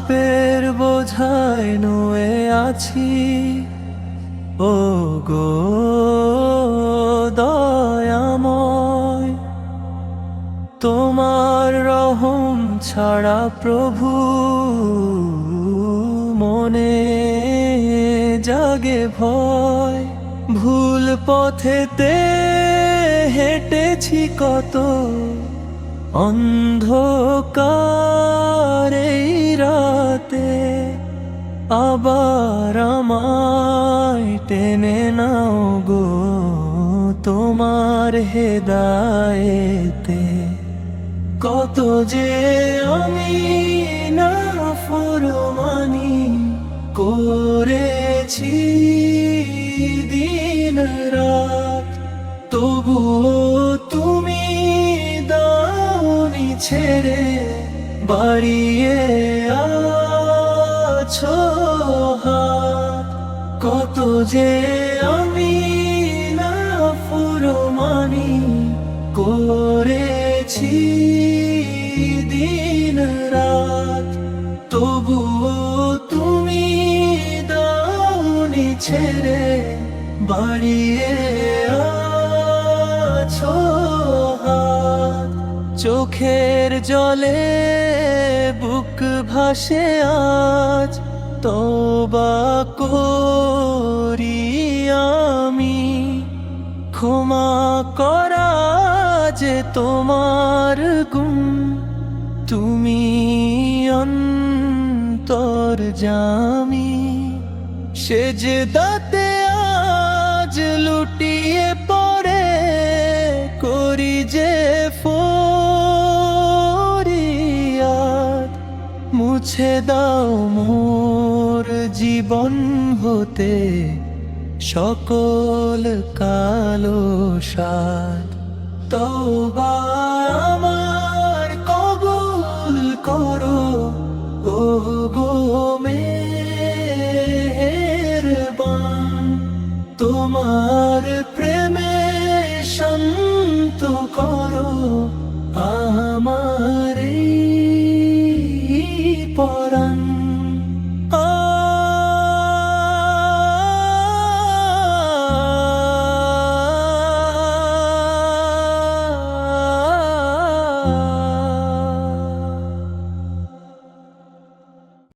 পাপের বোঝায় নুয়ে আছি, ও গো দয়াময়। তোমার রহম ছাড়া প্রভু মনে জাগে ভয়। ভুল পথেতে হেঁটেছি কত, অন্ধকার এই রাতে। আবার আমায় টেনে নাও গো তোমার হেদায়েতে। কত যে আমি নাফরমানি করেছি দিন রাত, তবুও তুমি দাওনি ছেড়ে, বাড়িয়ে আছো হাত। কত যে আমি নাফরমানি করেছি দিন রাত, তবুও তুমি দাওনি ছেড়ে, বাড়িয়ে আছো হাত। চোখের জলে বুক ভাসে আজ, তওবা করি আমি। ক্ষমা করা যে তোমার গুণ, তুমি অন্তর্যামী। সেজদাতে আজ লুটিয়ে পড়ে করি যে ফরিয়াদ। মুছে দাও মোর জীবন হতে সকল কালো সাদ। তওবা আমার কবুল করো, ও গো মেহেরবান। তোমার প্রেমে শান্ত করো আমার এই পরাণ।